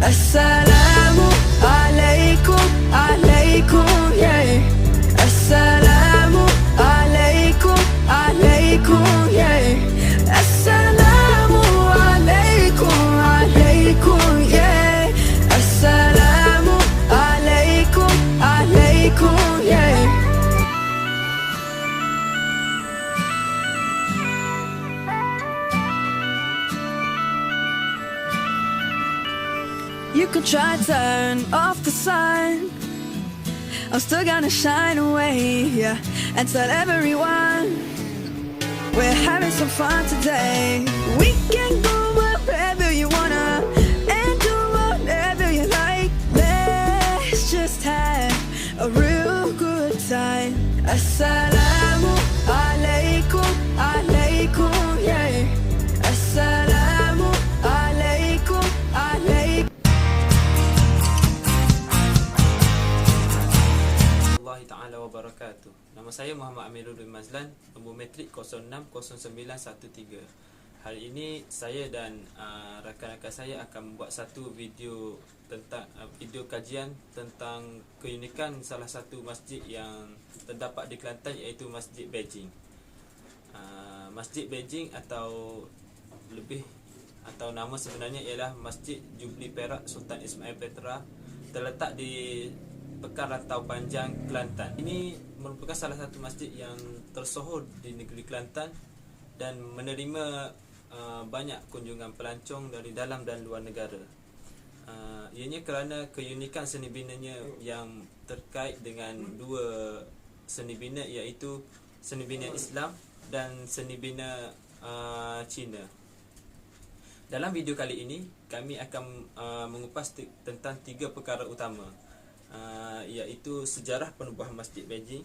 Assalamu alaikum, alaikum, yeah. Assalamu alaikum, alaikum, yeah. Assalamu alaikum, alaikum, yeah. Assalamu alaikum, alaikum, yeah. You can try to turn off the sun, I'm still gonna shine away, yeah. And tell everyone we're having some fun today. We can go wherever you wanna and do whatever you like. Let's just have a real good time. Assalamu alaikum, alaikum, yeah. Assalamu alaikum, alaikum. Allah Ta'ala wabarakatuh. Nama saya Muhammad Amirul bin Mazlan, nombor metrik 060913. Hari ini saya dan rakan-rakan saya akan membuat satu video tentang video kajian tentang keunikan salah satu masjid yang terdapat di Kelantan, iaitu Masjid Beijing. Masjid Beijing atau nama sebenarnya ialah Masjid Jubli Perak Sultan Ismail Petra, terletak di Pekan Rantau Panjang, Kelantan. Ini merupakan salah satu masjid yang tersohor di negeri Kelantan dan menerima banyak kunjungan pelancong dari dalam dan luar negara. Ianya kerana keunikan seni binanya yang terkait dengan dua seni bina, iaitu seni bina Islam dan seni bina Cina. Dalam video kali ini kami akan mengupas tentang tiga perkara utama, iaitu sejarah penubuhan Masjid Beijing,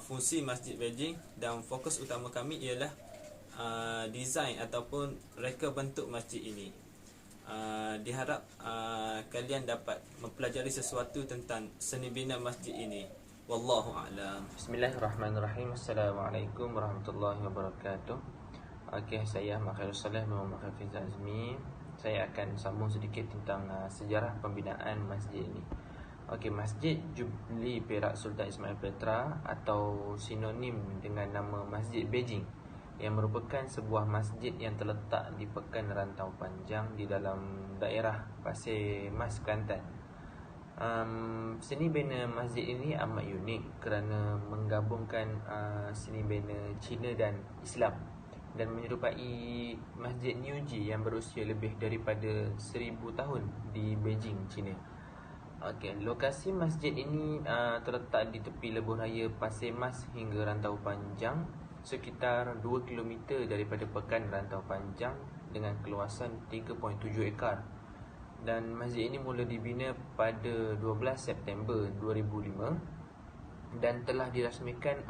fungsi Masjid Beijing, dan fokus utama kami ialah desain ataupun reka bentuk masjid ini. Diharap kalian dapat mempelajari sesuatu tentang seni bina masjid ini. Wallahu a'lam. Bismillahirrahmanirrahim. Assalamualaikum warahmatullahi wabarakatuh. Okey, saya Ahmad Khairul Saleh Muhammad Hafiz Azmi. Saya akan sambung sedikit tentang sejarah pembinaan masjid ini. Okey, Masjid Jubli Perak Sultan Ismail Petra atau sinonim dengan nama Masjid Beijing, yang merupakan sebuah masjid yang terletak di Pekan Rantau Panjang di dalam daerah Pasir Mas, Kelantan. Seni bina masjid ini amat unik kerana menggabungkan seni bina Cina dan Islam dan menyerupai Masjid Niuji yang berusia lebih daripada 1000 tahun di Beijing, China. Okey, lokasi masjid ini terletak di tepi lebuh raya Pasir Mas hingga Rantau Panjang, sekitar 2 km daripada Pekan Rantau Panjang dengan keluasan 3.7 ekar. Dan masjid ini mula dibina pada 12 September 2005 dan telah dirasmikan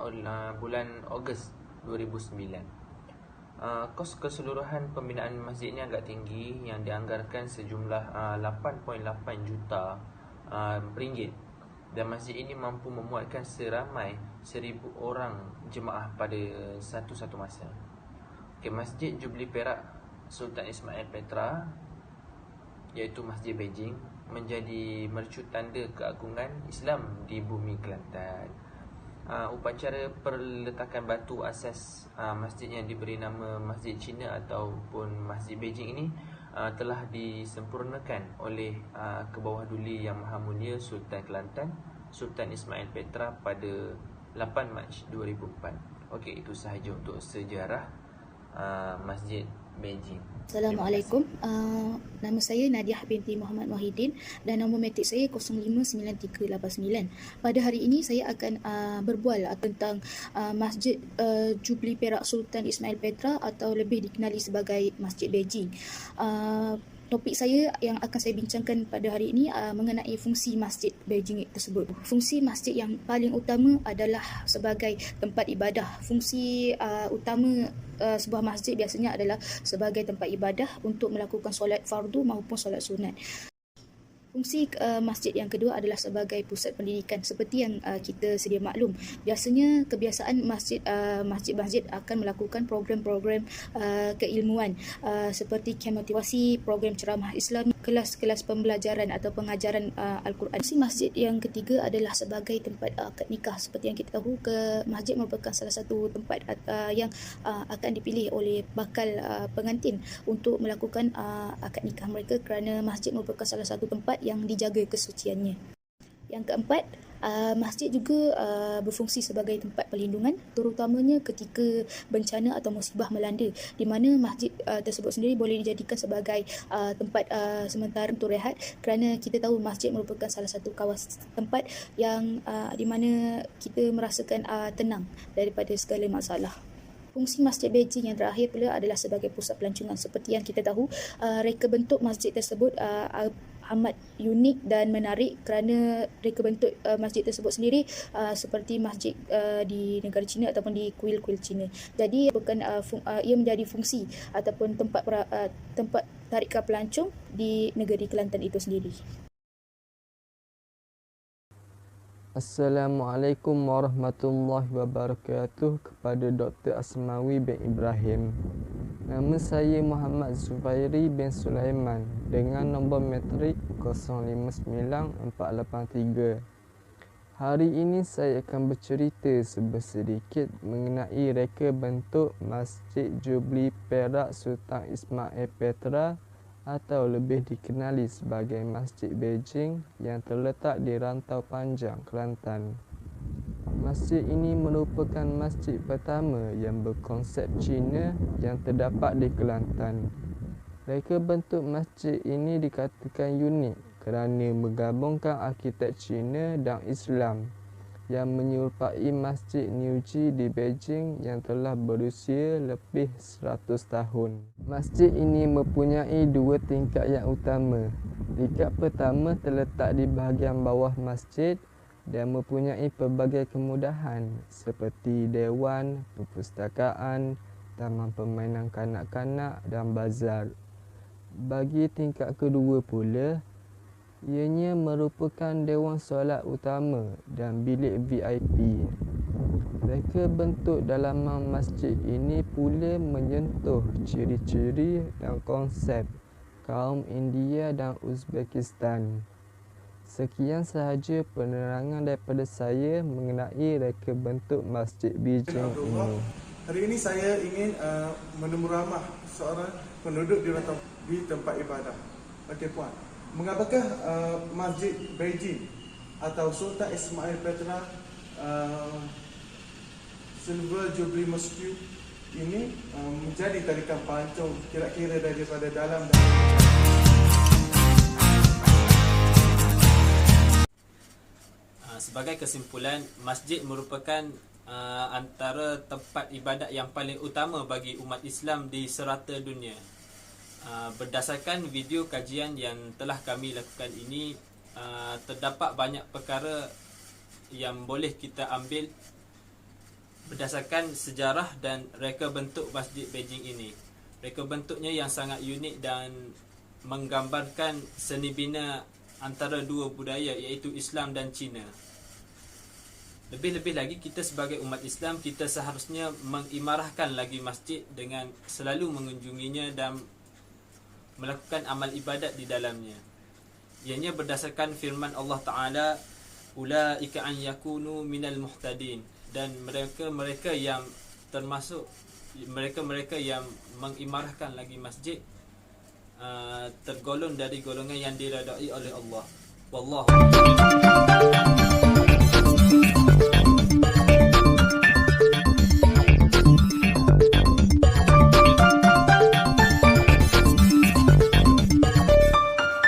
bulan Ogos 2009. Kos keseluruhan pembinaan masjid ini agak tinggi, yang dianggarkan sejumlah 8.8 juta ringgit, dan masjid ini mampu memuatkan seramai 1000 orang jemaah pada satu masa. Okay, Masjid Jubli Perak Sultan Ismail Petra, iaitu Masjid Beijing, menjadi mercu tanda keagungan Islam di bumi Kelantan. Upacara perletakan batu asas masjid yang diberi nama Masjid Cina ataupun Masjid Beijing ini telah disempurnakan oleh Kebawah Duli Yang Maha Mulia Sultan Kelantan Sultan Ismail Petra pada 8 Mac 2004. Okey, itu sahaja untuk sejarah Masjid Beijing. Assalamualaikum. Nama saya Nadiah binti Muhammad Wahidin dan nombor metrik saya 059389. Pada hari ini saya akan berbual tentang Masjid Jubli Perak Sultan Ismail Petra atau lebih dikenali sebagai Masjid Beijing. Topik saya yang akan saya bincangkan pada hari ini mengenai fungsi Masjid Beijing tersebut. Fungsi masjid yang paling utama adalah sebagai tempat ibadah. Fungsi utama sebuah masjid biasanya adalah sebagai tempat ibadah untuk melakukan solat fardu maupun solat sunat. Fungsi masjid yang kedua adalah sebagai pusat pendidikan. Seperti yang kita sedia maklum, biasanya kebiasaan masjid-masjid akan melakukan program-program keilmuan seperti kem motivasi, program ceramah Islam, kelas-kelas pembelajaran atau pengajaran Al-Quran. Fungsi masjid yang ketiga adalah sebagai tempat akad nikah. Seperti yang kita tahu, masjid merupakan salah satu tempat yang akan dipilih oleh bakal pengantin untuk melakukan akad nikah mereka, kerana masjid merupakan salah satu tempat yang dijaga kesuciannya. Yang keempat, masjid juga berfungsi sebagai tempat perlindungan, terutamanya ketika bencana atau musibah melanda, di mana masjid tersebut sendiri boleh dijadikan sebagai tempat sementara untuk rehat, kerana kita tahu masjid merupakan salah satu kawasan tempat yang di mana kita merasakan tenang daripada segala masalah. Fungsi Masjid Beijing yang terakhir pula adalah sebagai pusat pelancongan. Seperti yang kita tahu, reka bentuk masjid tersebut amat unik dan menarik, kerana reka bentuk masjid tersebut sendiri seperti masjid di negara China ataupun di kuil-kuil China. Jadi bukan ia menjadi fungsi ataupun tempat tarikan pelancong di negeri Kelantan itu sendiri. Assalamualaikum warahmatullahi wabarakatuh. Kepada Dr. Asmawi bin Ibrahim. Nama saya Muhammad Zubairi bin Sulaiman dengan nombor matrik 059483. Hari ini saya akan bercerita sedikit mengenai reka bentuk Masjid Jubilee Perak Sultan Ismail Petra, atau lebih dikenali sebagai Masjid Beijing, yang terletak di Rantau Panjang, Kelantan. Masjid ini merupakan masjid pertama yang berkonsep Cina yang terdapat di Kelantan. Reka bentuk masjid ini dikatakan unik kerana menggabungkan arkitek Cina dan Islam, yang menyerupai Masjid Niuji di Beijing yang telah berusia lebih 100 tahun. Masjid ini mempunyai dua tingkat yang utama. Tingkat pertama terletak di bahagian bawah masjid dan mempunyai pelbagai kemudahan seperti dewan, perpustakaan, taman permainan kanak-kanak dan bazar. Bagi tingkat kedua pula, ianya merupakan dewan solat utama dan bilik VIP. Reka bentuk dalaman masjid ini pula menyentuh ciri-ciri dan konsep kaum India dan Uzbekistan. Sekian sahaja penerangan daripada saya mengenai reka bentuk Masjid Beijing ini. Hari ini saya ingin menemu ramah seorang penduduk di tempat ibadah. Okey puan. Mengapakah Masjid Beijing atau Sultan Ismail Petra Silver Jubilee Masjid ini menjadi tarikan pelancong kira-kira daripada dalam dan sebagai kesimpulan, masjid merupakan antara tempat ibadat yang paling utama bagi umat Islam di serata dunia. Berdasarkan video kajian yang telah kami lakukan ini, terdapat banyak perkara yang boleh kita ambil berdasarkan sejarah dan reka bentuk Masjid Beijing ini. Reka bentuknya yang sangat unik dan menggambarkan seni bina antara dua budaya, iaitu Islam dan Cina. Lebih-lebih lagi, kita sebagai umat Islam, kita seharusnya mengimarahkan lagi masjid dengan selalu mengunjunginya dan melakukan amal ibadat di dalamnya. Ianya berdasarkan firman Allah Ta'ala, ulaika an yakunu minal muhtadin, dan mereka yang termasuk mereka yang mengimarahkan lagi masjid tergolong dari golongan yang diredai oleh Allah. Wallahu